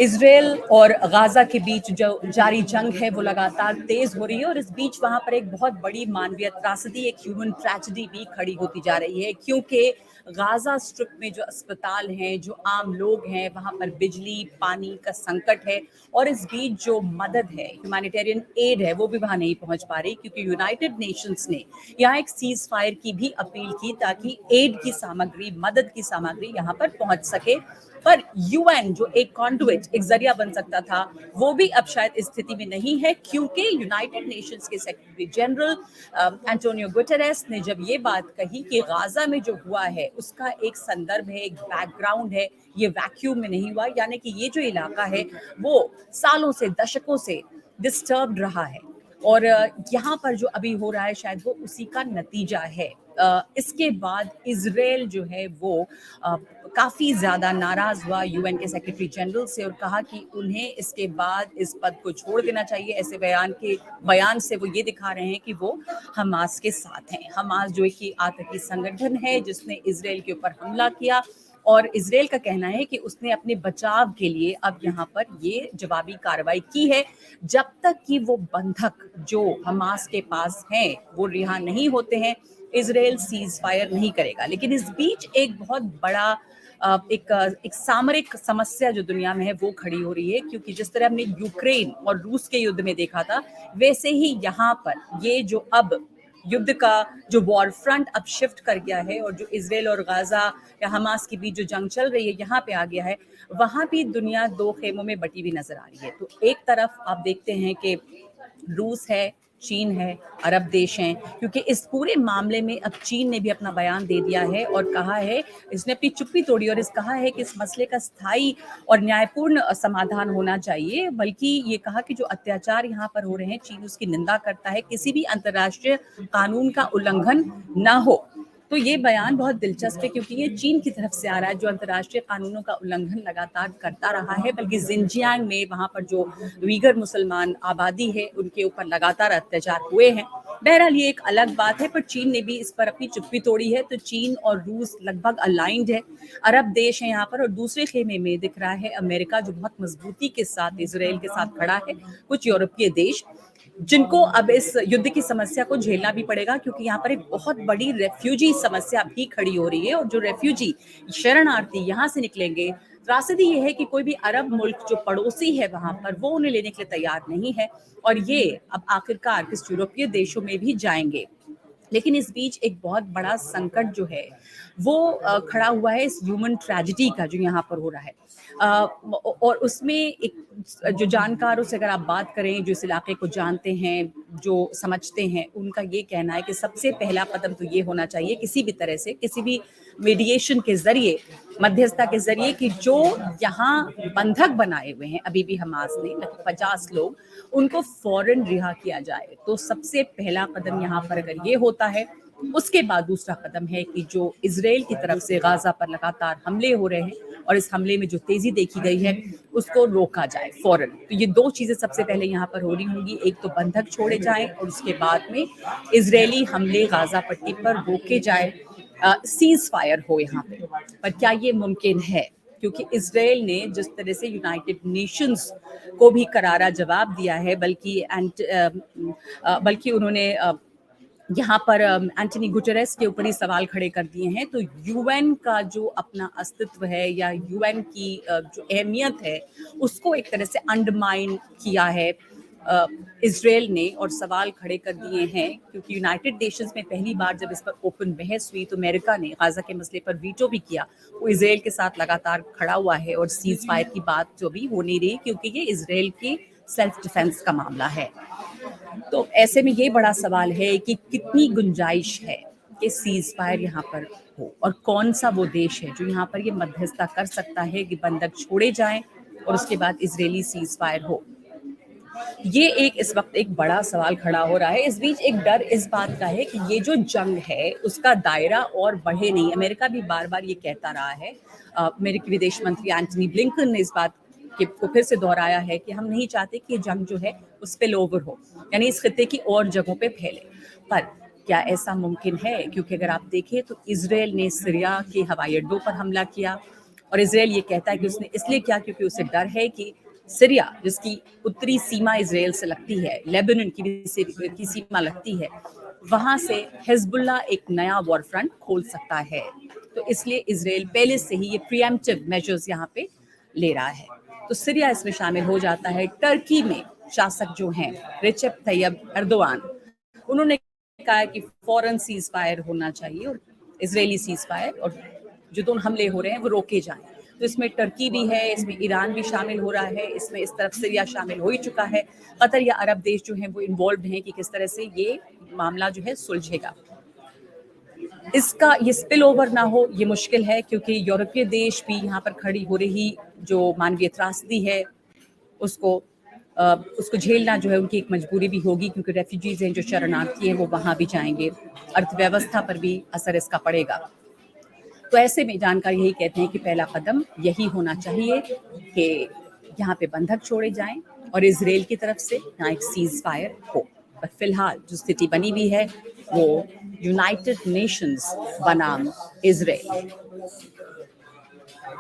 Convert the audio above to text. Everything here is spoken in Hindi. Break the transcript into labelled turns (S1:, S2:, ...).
S1: इजराइल और गाजा के बीच जो जारी जंग है वो लगातार तेज हो रही है और इस बीच वहां पर एक बहुत बड़ी मानवीय त्रासदी, एक ह्यूमन ट्रेजेडी भी खड़ी होती जा रही है, क्योंकि गाजा स्ट्रिप में जो अस्पताल हैं, जो आम लोग हैं, वहां पर बिजली पानी का संकट है और इस बीच जो मदद है, ह्यूमैनिटेरियन एड है, वो भी वहां नहीं पहुंच पा रही, क्योंकि यूनाइटेड नेशंस ने यहाँ एक सीज फायर की भी अपील की ताकि एड की सामग्री, मदद की सामग्री यहाँ पर पहुंच सके। पर यूएन जो एक कॉन्डुइट, एक जरिया बन सकता था, वो भी अब शायद इस स्थिति में नहीं है, क्योंकि यूनाइटेड नेशंस के सेक्रेटरी जनरल एंटोनियो गुटेरेस ने जब ये बात कही कि गाजा में जो हुआ है उसका एक संदर्भ है, एक बैकग्राउंड है, ये वैक्यूम में नहीं हुआ, यानी कि ये जो इलाका है वो सालों से, दशकों से डिस्टर्ब रहा है और यहाँ पर जो अभी हो रहा है शायद वो उसी का नतीजा है। इसके बाद इजराइल जो है वो काफ़ी ज़्यादा नाराज़ हुआ यूएन के सेक्रेटरी जनरल से और कहा कि उन्हें इसके बाद इस पद को छोड़ देना चाहिए। ऐसे बयान से वो ये दिखा रहे हैं कि वो हमास के साथ हैं। हमास जो कि आतंकी संगठन है जिसने इजराइल के ऊपर हमला किया और इजराइल का कहना है कि उसने अपने बचाव के लिए अब यहाँ पर ये जवाबी कार्रवाई की है। जब तक कि वो बंधक जो हमास के पास हैं वो रिहा नहीं होते हैं, इजराइल सीज फायर नहीं करेगा। लेकिन इस बीच एक बहुत बड़ा एक सामरिक समस्या जो दुनिया में है वो खड़ी हो रही है, क्योंकि जिस तरह हमने यूक्रेन और रूस के युद्ध में देखा था, वैसे ही यहाँ पर ये जो अब युद्ध का जो वॉर फ्रंट अब शिफ्ट कर गया है और जो इजराइल और गाजा या हमास के बीच जो जंग चल रही है यहाँ पे आ गया है, वहां भी दुनिया दो खेमों में बटी हुई नजर आ रही है। तो एक तरफ आप देखते हैं कि रूस है, चीन है, अरब देश हैं, क्योंकि इस पूरे मामले में अब चीन ने भी अपना बयान दे दिया है और कहा है, इसने अपनी चुप्पी तोड़ी और इस कहा है कि इस मसले का स्थायी और न्यायपूर्ण समाधान होना चाहिए। बल्कि ये कहा कि जो अत्याचार यहाँ पर हो रहे हैं, चीन उसकी निंदा करता है, किसी भी अंतर्राष्ट्रीय कानून का उल्लंघन ना हो। तो ये बयान बहुत दिलचस्प है, क्योंकि ये चीन की तरफ से आ रहा है जो अंतर्राष्ट्रीय कानूनों का उल्लंघन लगातार करता रहा है। बल्कि जिनजियांग में वहां पर जो उइगर मुसलमान आबादी है उनके ऊपर लगातार अत्याचार हुए हैं। बहरहाल ये एक अलग बात है, पर चीन ने भी इस पर अपनी चुप्पी तोड़ी है। तो चीन और रूस लगभग अलाइंड है, अरब देश है यहाँ पर, और दूसरे खेमे में दिख रहा है अमेरिका जो बहुत मजबूती के साथ इजराइल के साथ खड़ा है, कुछ यूरोपीय देश जिनको अब इस युद्ध की समस्या को झेलना भी पड़ेगा, क्योंकि यहाँ पर एक बहुत बड़ी रेफ्यूजी समस्या भी खड़ी हो रही है। और जो रेफ्यूजी शरणार्थी यहाँ से निकलेंगे, त्रासदी ये है कि कोई भी अरब मुल्क जो पड़ोसी है वहां पर वो उन्हें लेने के लिए तैयार नहीं है और ये अब आखिरकार किस यूरोपीय देशों में भी जाएंगे। लेकिन इस बीच एक बहुत बड़ा संकट जो है वो खड़ा हुआ है, इस ह्यूमन ट्रेजेडी का जो यहाँ पर हो रहा है। और उसमें एक जो जानकारों से अगर आप बात करें, जो इस इलाके को जानते हैं, जो समझते हैं, उनका ये कहना है कि सबसे पहला कदम तो ये होना चाहिए किसी भी तरह से, किसी भी मीडिएशन के जरिए, मध्यस्थता के जरिए, कि जो यहाँ बंधक बनाए हुए हैं अभी भी हमास ने, लगभग 50 लोग, उनको फौरन रिहा किया जाए। तो सबसे पहला कदम यहाँ पर अगर ये होता है, उसके बाद दूसरा कदम है कि जो इजराइल की तरफ से गाजा पर लगातार हमले हो रहे हैं और इस हमले में जो तेजी देखी गई है उसको रोका जाए फौरन। तो ये दो चीजें सबसे पहले यहाँ पर हो रही होंगी, एक तो बंधक छोड़े जाएं और उसके बाद में इजरायली हमले गाजा पट्टी पर रोके जाए, सीज फायर हो यहाँ पे। पर क्या ये मुमकिन है? क्योंकि इजराइल ने जिस तरह से यूनाइटेड नेशंस को भी करारा जवाब दिया है, बल्कि उन्होंने यहाँ पर एंटनी गुटेरेस के ऊपर ही सवाल खड़े कर दिए हैं। तो यूएन का जो अपना अस्तित्व है या यूएन की जो अहमियत है उसको एक तरह से अंडरमाइन किया है इजराइल ने और सवाल खड़े कर दिए हैं। क्योंकि यूनाइटेड नेशंस में पहली बार जब इस पर ओपन बहस हुई तो अमेरिका ने गाजा के मसले पर वीटो भी किया। वो इजराइल के साथ लगातार खड़ा हुआ है और सीज फायर की बात जो भी हो नहीं रही, क्योंकि ये इजराइल की सेल्फ डिफेंस का मामला है। तो ऐसे में ये बड़ा सवाल है कि कितनी गुंजाइश है कि सीज फायर यहाँ पर हो और कौन सा वो देश है जो यहाँ पर ये मध्यस्थता कर सकता है कि बंधक छोड़े जाएं और उसके बाद इजरायली सीज फायर हो। ये एक इस वक्त एक बड़ा सवाल खड़ा हो रहा है। इस बीच एक डर इस बात का है कि ये जो जंग है उसका दायरा और बढ़े नहीं। अमेरिका भी बार बार ये कहता रहा है, अमेरिकी विदेश मंत्री एंटनी ब्लिंकन ने इस बात को फिर से दोहराया है कि हम नहीं चाहते कि ये जंग जो है उस पे ओवर हो, यानी इस खित्ते की और जगहों पे फैले। पर क्या ऐसा मुमकिन है? क्योंकि अगर आप देखें तो इजराइल ने सीरिया के हवाई अड्डों पर हमला किया, और इसराइल ये कहता है कि उसने इसलिए किया क्योंकि उसे डर है कि सीरिया, जिसकी उत्तरी सीमा इसराइल से लगती है, लेबनान की सीमा लगती है, वहां से हिजबुल्लाह एक नया वॉर फ्रंट खोल सकता है। तो इसलिए इसराइल पहले से ही ये प्रिएम्प्टिव मेजर्स यहाँ पे ले रहा है। तो सीरिया इसमें शामिल हो जाता है। टर्की में शासक जो हैं रिसेप तैयब एर्दोआन, उन्होंने कहा है कि फौरन सीज फायर होना चाहिए और इजरायली सीज फायर और जो दोनों हमले हो रहे हैं वो रोके जाएं। तो इसमें टर्की भी है, इसमें ईरान भी शामिल हो रहा है, इसमें इस तरफ सीरिया शामिल हो ही चुका है। कतर या अरब देश जो हैं वो इन्वॉल्व हैं कि किस तरह से ये मामला जो है सुलझेगा। इसका ये स्पिल ओवर ना हो ये मुश्किल है, क्योंकि यूरोपीय देश भी यहाँ पर खड़ी हो रही जो मानवीय त्रासदी है उसको झेलना जो है उनकी एक मजबूरी भी होगी, क्योंकि रेफ्यूजीज हैं जो शरणार्थी हैं वो वहाँ भी जाएंगे। अर्थव्यवस्था पर भी असर इसका पड़ेगा। तो ऐसे में जानकार यही कहते हैं कि पहला कदम यही होना चाहिए कि यहाँ पे बंधक छोड़े जाएं और इजराइल की तरफ से यहाँ एक सीज फायर हो। पर फिलहाल जो स्थिति बनी हुई है वो यूनाइटेड नेशंस बनाम इजराइल